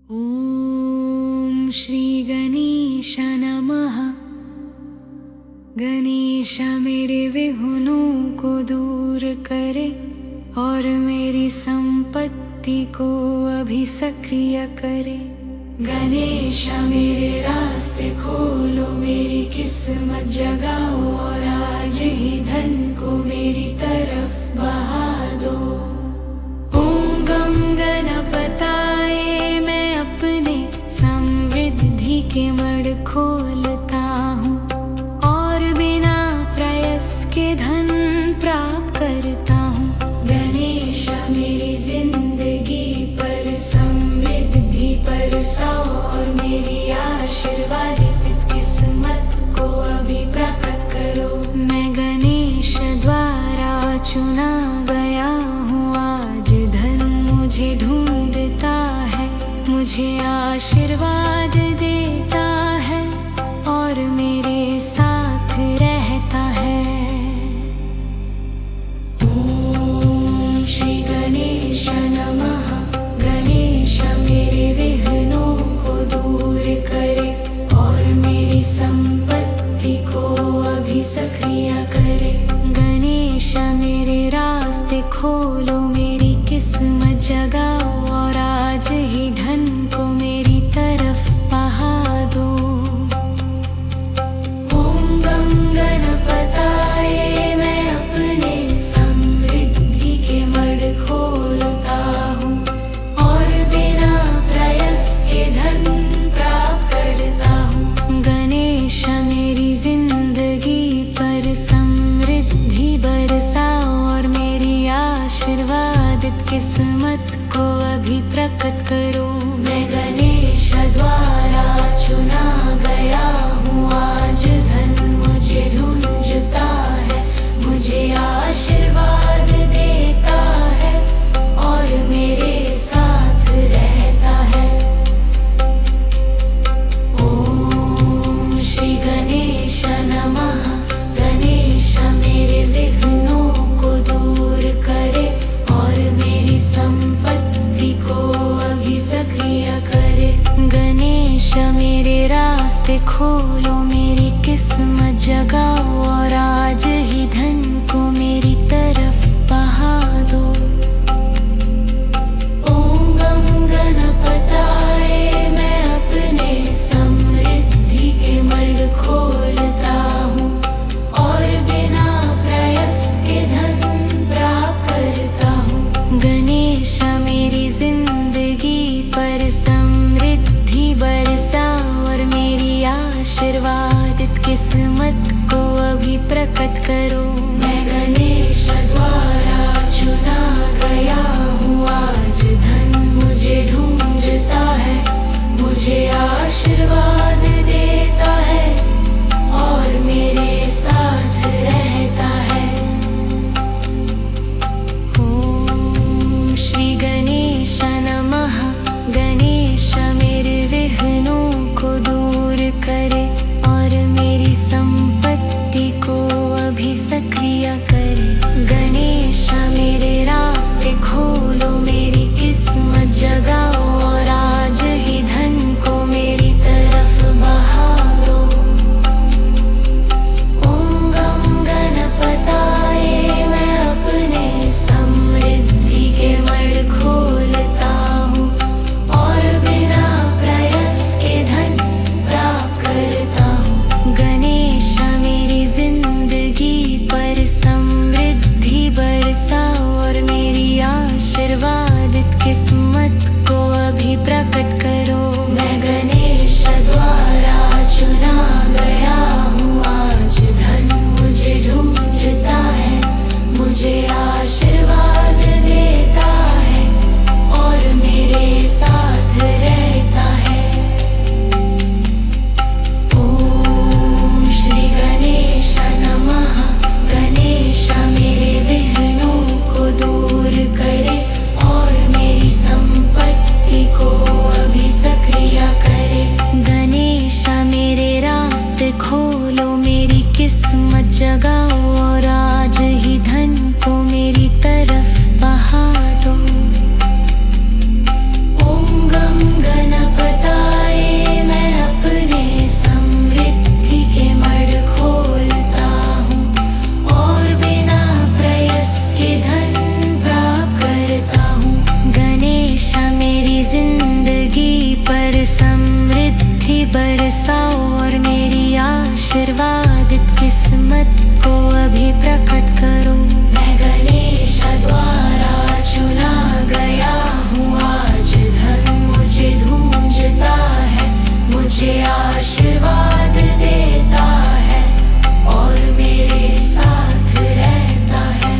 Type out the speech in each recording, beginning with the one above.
ओम श्री गणेश नमः। गणेश मेरे विघ्नों को दूर करे और मेरी संपत्ति को अभी सक्रिय करे। गणेश मेरे रास्ते खोलो, मेरी किस्मत जगाओ और आज ही धन को मेरी तरफ बहा दो। ओम गम गणपताय, मैं अपने समृद्धि के मड़ खोलता हूँ और बिना प्रयास के धन प्राप्त करता हूँ। गणेश मेरी जिंदगी पर समृद्धि बरसाओ और मेरी आशीर्वादित किस्मत को अभी प्रकट करो। मैं गणेश द्वारा चुना गया हूँ, आज धन मुझे ढूंढता है, मुझे आशीर्वाद देता है और मेरे साथ रहता है। ओम श्री गणेश नमः। गणेश मेरे विघ्नों को दूर करे और मेरी संपत्ति को अभी सक्रिय करे। गणेश मेरे रास्ते खोलो, मेरी किस्मत जगाओ और आज ही धन को मेरी तरफ बहा दो। ओम गम गणपताय, मैं अपने समृद्धि के मड़ खोलता हूँ और बिना प्रयास के धन प्राप्त करता हूँ। गणेश मेरी जिंदगी पर समृद्धि बरसाओ और मेरी आशीर्वादित किस्मत को अभी प्रकट करो। मैं गणेश द्वारा चुना गया हूँ, आज धन मुझे ढूंढता है, मुझे आशीर्वाद देता है और मेरे साथ रहता है। ओम श्री गणेश नमः। गणेश मेरे विघ्नों को दूर करे और मेरी संपत्ति को अभी सक्रिय करे। गणेश मेरे रास्ते खोलो, मेरी किस्मत जगाओ और आज ही धन को मेरी तरफ बहा दो। ओम गम गणपताय, मैं अपने समृद्धि के मड़ खोलता हूँ और बिना प्रयास के धन प्राप्त करता हूँ। गणेश मेरी जिंदगी पर समृद्धि बरसाओ और मेरी आशीर्वादित किस्मत को अभी प्रकट करो। मैं गणेश द्वारा चुना गया हूँ, आज धन मुझे ढूंढता है, मुझे आशीर्वाद देता है और मेरे साथ रहता है। ओम श्री गणेश नमः। गणेश मेरे विघ्नों को दूर करे और मेरी संपत्ति को अभी सक्रिय करे। गणेश मेरे रास्ते खोलो, मेरी किस्मत जगाओ और आज ही धन को मेरी तरफ बहा दो। ओम गम गणपताय, मैं अपने समृद्धि के मड़ खोलता हूँ और बिना प्रयास के धन प्राप्त करता हूँ। गणेश मेरी जिंदगी पर समृद्धि बरसाओ और मेरी आशीर्वादित किस्मत को अभी प्रकट करो। मैं गणेश द्वारा चुना गया हूँ, आज धन मुझे ढूंढता है, मुझे आशीर्वाद देता है और मेरे साथ रहता है। ओम श्री गणेश नमः। गणेश मेरे विघ्नों को दूर करे और मेरी संपत्ति को अभी सक्रिय करे। गणेश मेरे रास्ते खोलो, आशीर्वादित किस्मत को अभी प्रकट करो। मैं गणेश द्वारा चुना गया हूँ, आज धन मुझे ढूंढता है, मुझे आशीर्वाद देता है और मेरे साथ रहता है।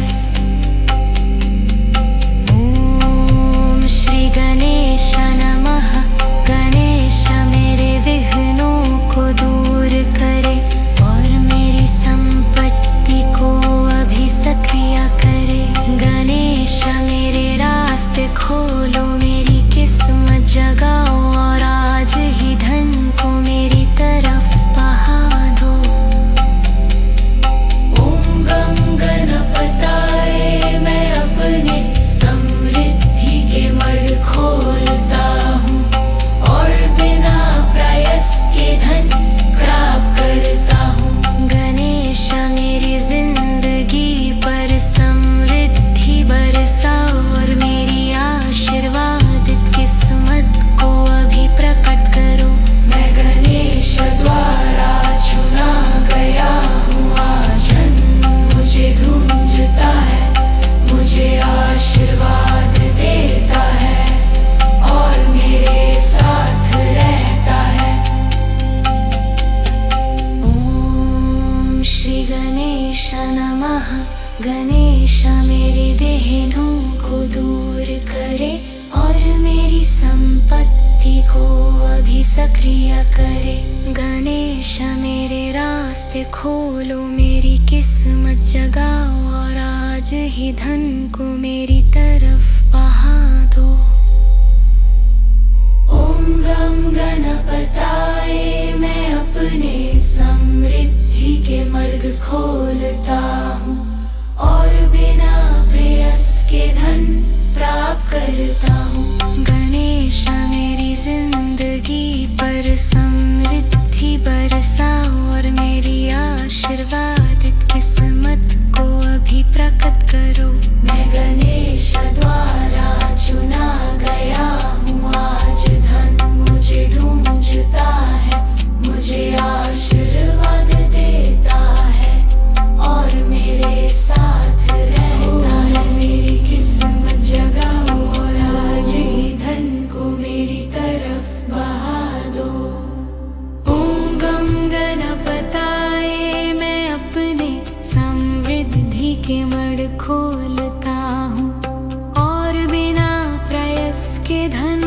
ओम श्री गणेश नमः। गणेश मेरे विघ्नों को दूर करे और मेरी संपत्ति को अभी सक्रिय करे। गणेश मेरे रास्ते खोलो, मेरी किस्मत जगाओ और आज ही धन को मेरी तरफ बहा दो। ओम गम गणपताय, मैं अपने समृद्धि के मर्ग खोलता हूँ और बिना प्रयास के धन प्राप्त करता हूँ। गणेश मेरी जिंदगी पर समृद्धि बरसाओ और मेरी आशीर्वादित किस्मत को अभी प्रकट करो। मैं गणेश द्वारा चुना गया हूँ, आज मुझे ढूंढता है, मुझे आशीर्वाद देता है और मेरे साथ रहता है। ओम श्री गणेश नमः। गणेश मेरे देहनों को दूर करे और मेरी संपत्ति को अभी सक्रिय करे। गणेश मेरे रास्ते खोलो, मेरी किस्मत जगाओ और आज ही धन को मेरी तरफ बहा दो। ओम गम गणपताय, मैं अपने समृद्धि के मार्ग खोलता हूँ और बिना प्रयास के धन प्राप्त करता हूँ। गणेश मेरी जिंदगी पर समृद्धि बरसाओ और मेरी आशीर्वादित किस्मत को अभी प्रकट करो। मैं गणेश द्वारा चुना गया हूँ, आज धन मुझे ढूंढता है, मुझे आशीर्वाद देता है और मेरे साथ रहता है। मेरी किस्मत जगाओ और आज ही धन को मेरी तरफ बहा दो। ओम गम गणपताय, मैं अपने समृद्धि के मर्ग खोलता हूँ और बिना प्रयास के धन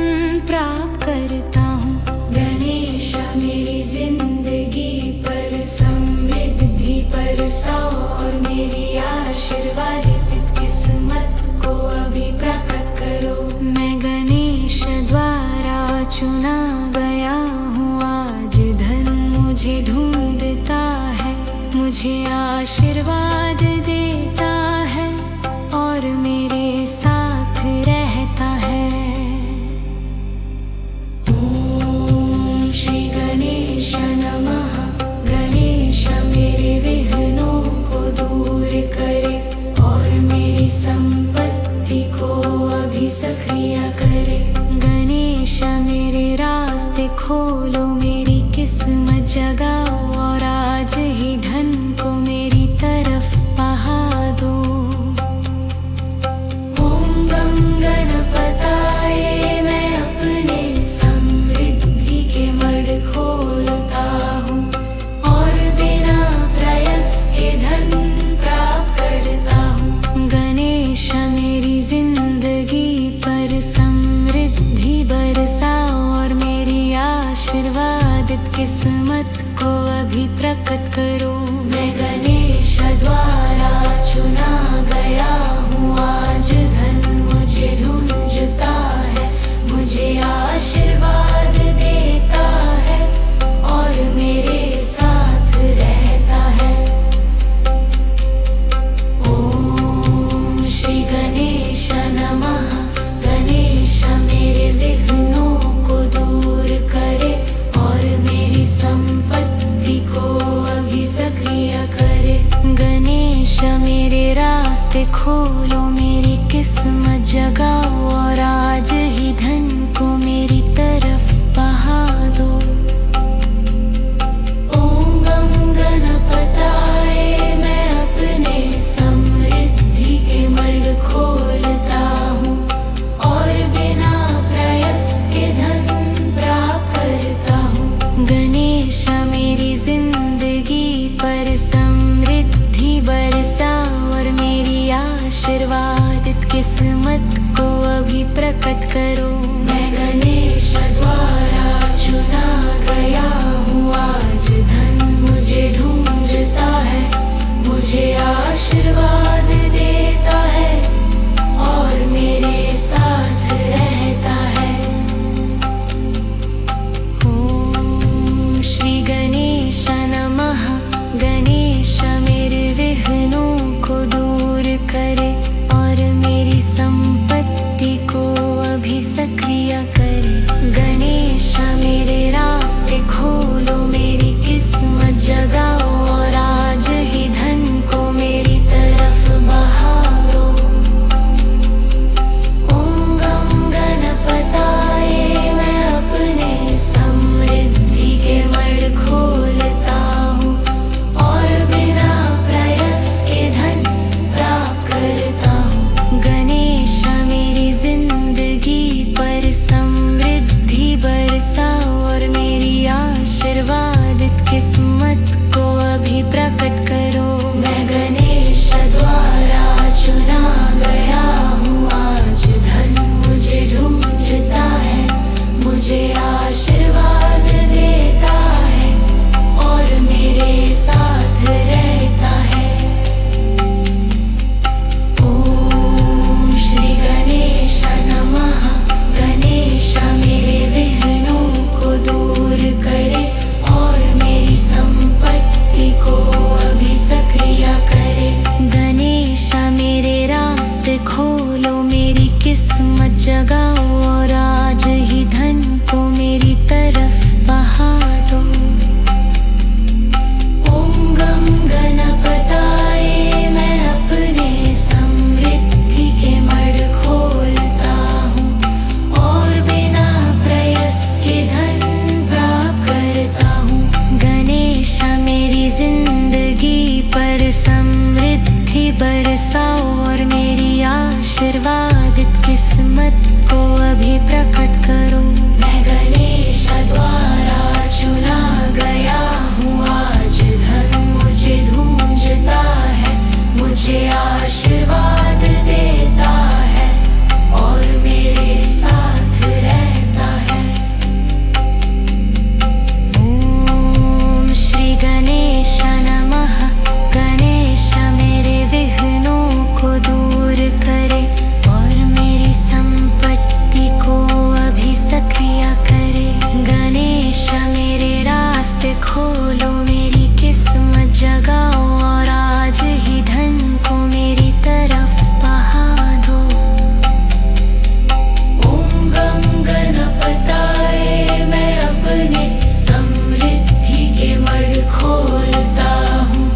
प्राप्त करता हूँ। गणेश मेरी जिंदगी पर समृद्धि बरसाओ और मेरी आशीर्वादित किस्मत को अभी प्रकट करो। मैं गणेश द्वारा चुना गया हूँ, आज धन मुझे ढूंढता है, मुझे आशीर्वाद देता है और मेरे साथ रहता है। ओम श्री गणेश नमः। गणेश मेरे विघ्नों को दूर करे और मेरी संपत्ति को अभी सक्रिय करे। गणेश मेरे रास्ते खोलो, मेरी किस्मत जगाओ और आज ही धन को मेरी तरफ बहा दो। ओम गम गणपताय, मैं अपने समृद्धि के मार्ग खोलता हूँ और बिना प्रयास के धन प्राप्त करता हूँ। गणेश मेरी जिंदगी पर समृद्धि बरसाओ और मेरी आशीर्वादित किस्मत को अभी प्रकट करो। मैं गणेश द्वारा चुना गया हूँ, आज धन मुझे ढूंढता है, मुझे आशीर्वाद देता है और मेरे साथ रहता है। ओम श्री गणेश नमः। गणेश मेरे विघ्नों को दूर करे और मेरी संपत्ति को अभी सक्रिय करे। गणेश मेरे रास्ते खोलो, मेरी किस्मत जगाओ और आज ही धन को मेरी तरफ बहा दो। ओम गम प्रकट करो। मैं गणेश द्वारा चुना गया हूँ, आज धन मुझे ढूंढता है, मुझे आशीर्वाद देता है और मेरे साथ रहता है। ओम श्री गणेश नमः। गणेश मेरे विघ्नों को दूर करे और मेरी संपत्ति को अभी सक्रिय करे। गणेश मेरे रास्ते खोलो, मेरी किस्मत जगाओ और आज ही धन को मेरी तरफ बहा दो। ओम गम गणपताय, मैं अपने समृद्धि के मड़ खोलता हूँ और बिना प्रयास के धन प्राप्त करता हूँ। गणेश मेरी जिंदगी पर समृद्धि बरसाओ और मेरी आशीर्वादित किस्मत को अभी प्रकट करो। मैं गणेश द्वारा चुना गया हूँ, आज धन मुझे ढूंढता है, मुझे आशीर्वाद देता है और मेरे साथ रहता है। ओम श्री गणेश नमः। गणेश मेरे विघ्नों को दूर करे और मेरी संपत्ति को अभी सक्रिय करे। गणेश मेरे रास्ते खोलो, मेरी किस्मत जगाओ और आज ही धन को मेरी तरफ बहा दो। ओम गम गणपताय, मैं अपने समृद्धि के मड़ खोलता हूँ और बिना प्रयास के धन प्राप्त करता हूँ। गणेश मेरी जिंदगी पर समृद्धि बरसाओ और मेरी आशीर्वादित किस्मत को अभी प्रकट करो। मैं गणेश द्वारा चुना गया हूँ, आज धन मुझे ढूंढता है, मुझे आशीर्वाद देता है और मेरे साथ रहता है। ओम श्री गणेश नमः। गणेश मेरे विघ्नों को दूर करे और मेरी संपत्ति को अभी सक्रिय करे। गणेश मेरे रास्ते खोलो, मेरी किस्मत जगाओ और आज ही धन को मेरी तरफ बहा दो। ओम गम गणपताय, मैं अपने समृद्धि के मड़ खोलता हूँ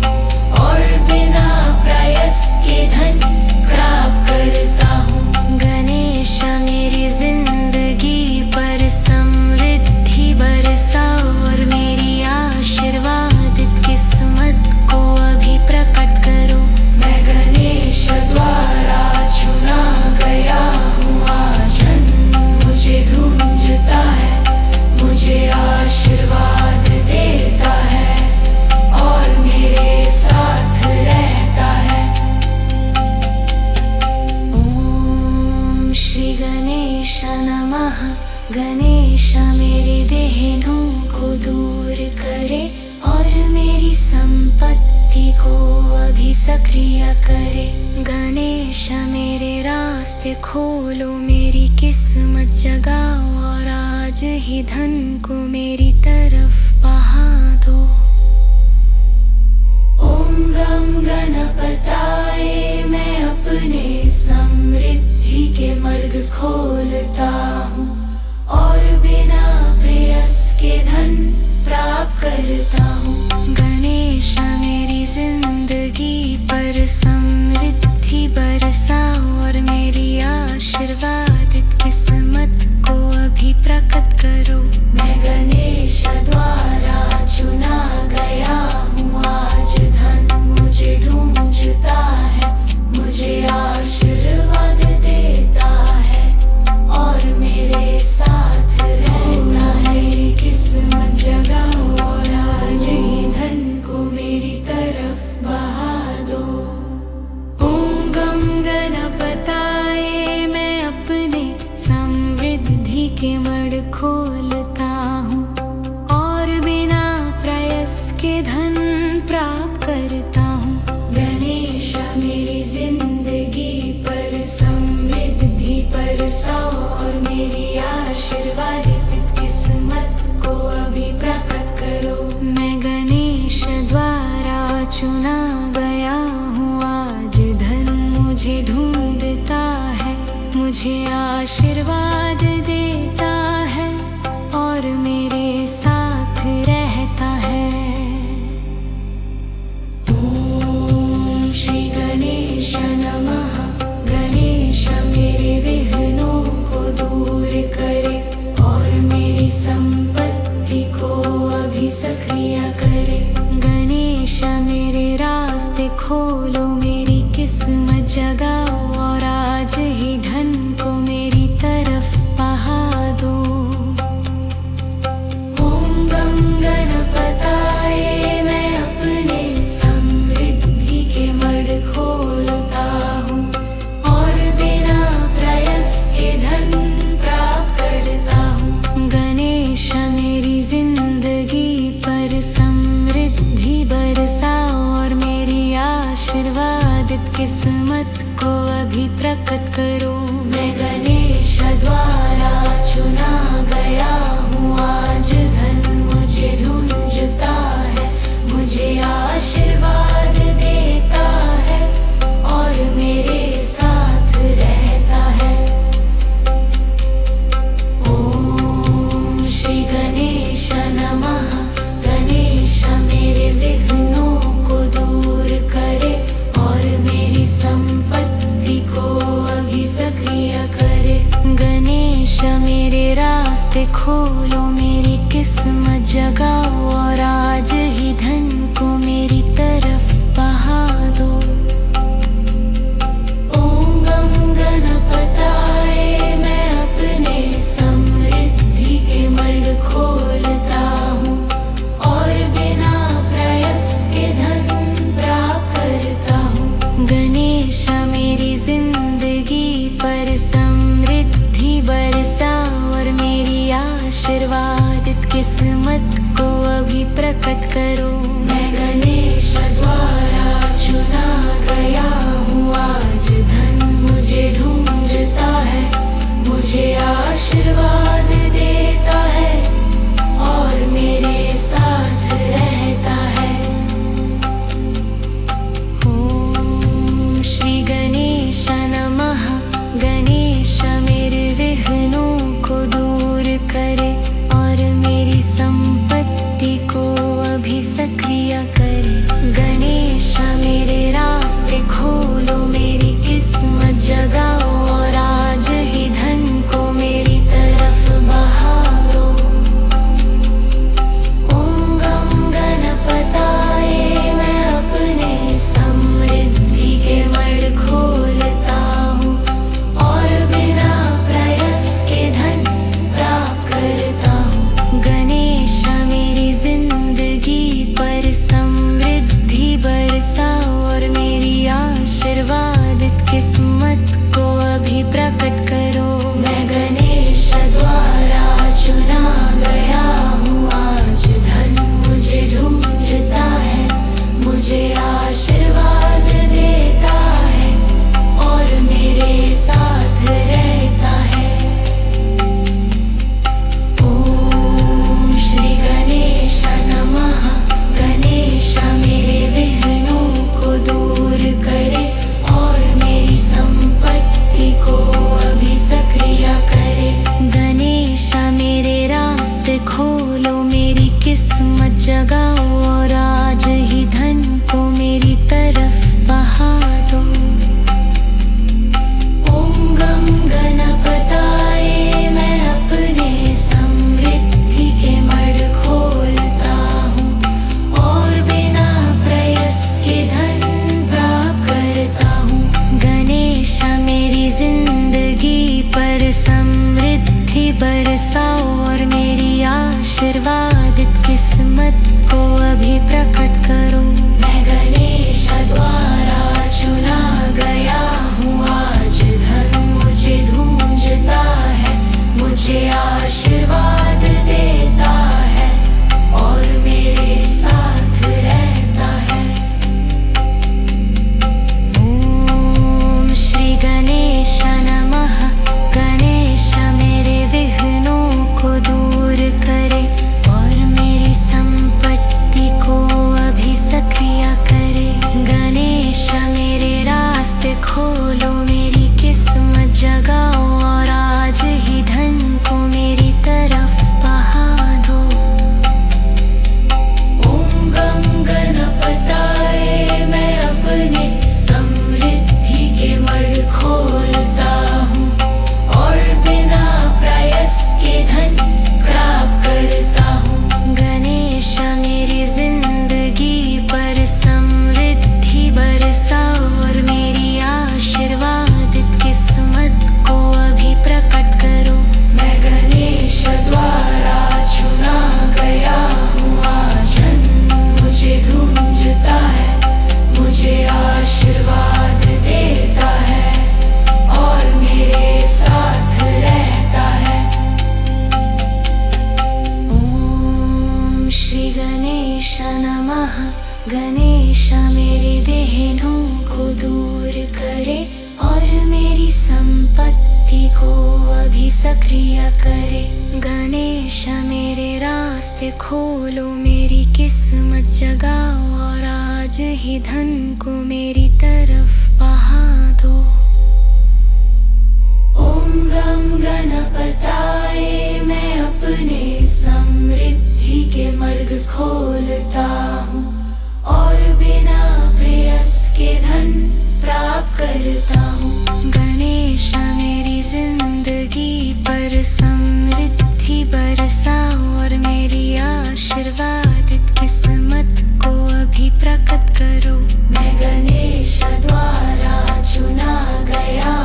और बिना प्रयास के धन प्राप्त करता हूँ। गणेश मेरी जिंदगी पर समृद्धि बरसाओ और मेरी आशीर्वादित किस्मत को अभी प्रकट करो। मैं गणेश द्वारा चुना गया हूँ, आज धन मुझे ढूंढता है, मुझे आशीर्वाद देता है और मेरे साथ रहता है। ओम श्री गणेश नमः। गणेश मेरे देहनों को दूर करे और मेरी संपत्ति को अभी सक्रिय करे। गणेश मेरे रास्ते खोलो, मेरी किस्मत जगाओ और आज ही धन को मेरी तरफ बहा दो। ओम गम गणपताय, मैं अपने समृद्धि के मार्ग खोलता हूँ और बिना प्रयास के धन प्राप्त करता हूँ। गणेश मेरी जिंदगी पर समृद्धि बरसाओ और मेरी आशीर्वादित किस्मत को अभी प्रकट करो। मैं गणेश द्वारा चुना गया हूँ, आज धन मुझे ढूंढता है, मुझे आशीर्वाद देता है और समृद्धि के मड़ खोलता हूँ और बिना प्रयास के धन प्राप्त करता हूँ। गणेश मेरी जिंदगी पर समृद्धि बरसाओ और मेरी आशीर्वादित किस्मत को अभी प्रकट करो। मैं गणेश द्वारा चुना गया हूँ, आज धन मुझे ढूंढता है, मुझे आशीर्वाद देता है और मेरे साथ रहता है। ओम श्री गणेश नमः। गणेश मेरे विघ्नों को दूर करे और मेरी संपत्ति को अभी सक्रिय करे। गणेश मेरे रास्ते खोलो, मेरी किस्मत जगाओ और आज ही धन को मेरी तरफ बहा दो। ओम गम गणपताये मैं अपने समृद्धि के मड़ खोलता हूँ और बिना प्रयास के धन प्राप्त करता हूँ। गणेश मेरी जिंदगी पर समृद्धि बरसाओ और मेरी आशीर्वादित किस्मत को अभी प्रकट करो। मैं गणेश द्वारा चुना गया हूँ, आज धन मुझे ढूंढता है, मुझे आशीर्वाद देता है और मेरे साथ रहता है। ओम श्री गणेश नमः। गणेश मेरे विघ्नों को दूर करे और मेरी संपत्ति को अभी सक्रिय करे। गणेश मेरे रास्ते खोलो, मेरी किस्मत जगाओ और आज ही धन को मेरी तरफ बहा दो। ओम गम गणपताये मैं अपने समृद्धि के मड़ खोलता हूँ और बिना प्रयास के धन प्राप्त करता हूँ। गणेश मेरी जिंदगी पर समृद्धि बरसाओ और मेरी आशीर्वादित किस्मत को अभी प्रकट करो। मैं गणेश द्वारा चुना गया हूँ, आज धन मुझे ढूंढता है, मुझे आशीर्वाद देता है और मेरे साथ रहता है। ओम श्री गणेश नमः। गणेश मेरे विघ्नों को दूर करे और मेरी संपत्ति को अभी सक्रिय करे। गणेश मेरे रास्ते खोलो, मेरी किस्मत जगाओ और आज ही धन को मेरी तरफ बहा दो। ओम गम गणपताये मैं अपने समृद्धि के मड़ खोलता हूँ और बिना प्रयास के धन प्राप्त करता हूँ। गणेश मेरी जिंदगी पर समृद्धि बरसाओ और मेरी आशीर्वादित किस्मत को अभी प्रकट करो। मैं गणेश द्वारा चुना गया हूँ, आज धन मुझे ढूंढता है, मुझे आशीर्वाद देता है और मेरे साथ रहता है। ओम श्री गणेश नमः। गणेश मेरे विघ्नों को दूर करे और मेरी संपत्ति को अभी सक्रिय करे। गणेश मेरे रास्ते खोलो, मेरी किस्मत जगाओ और आज ही धन को मेरी तरफ बहा दो। ओम गम गणपताये मैं अपने समृद्धि के मड़ खोलता हूँ और बिना प्रयास के धन प्राप्त करता हूँ। गणेश मेरी जिंदगी पर समृद्धि बरसाओ और मेरी आशीर्वादित किस्मत को अभी प्रकट करो। मैं गणेश द्वारा चुना गया हूँ, आज धन मुझे ढूंढता है, मुझे मुझे आशीर्वाद देता है और मेरे साथ रहता है। ओम श्री गणेश नमः। गणेश मेरे विघ्नों को दूर करे और मेरी संपत्ति को अभी सक्रिय करे। गणेश मेरे रास्ते खोलो, मेरी किस्मत जगाओ और आज ही धन को मेरी तरफ बहा दो। ओम गम गणपताय मैं अपने समृद्धि के मर्ग खोलता हूँ और बिना प्रयास के धन प्राप्त करता हूँ। गणेश मेरी जिंदगी पर समृद्धि बरसाओ और मेरी आशीर्वादित किस्मत को अभी प्रकट करो। मैं गणेश द्वारा चुना गया हूँ, आजन मुझे ढूंढता है, मुझे आशीर्वाद देता है और मेरे साथ रहता है। ओम श्री गणेश नमः। गणेश मेरे देहनों को दूर करे और मेरी संपत्ति को अभी सक्रिय करे। गणेश मेरे रास्ते खोलो, मेरी किस्मत जगाओ और आज ही धन को मेरी तरफ बहा दो। ओम गम गणपताय मैं अपने समृद्धि के मर्ग खोलता हूँ और बिना प्रयास के धन प्राप्त करता हूँ। गणेश मेरी जिंदगी पर समृद्धि बरसाओ और मेरी आशीर्वादित किस्मत को अभी प्रकट करो। मैं गणेश द्वारा चुना गया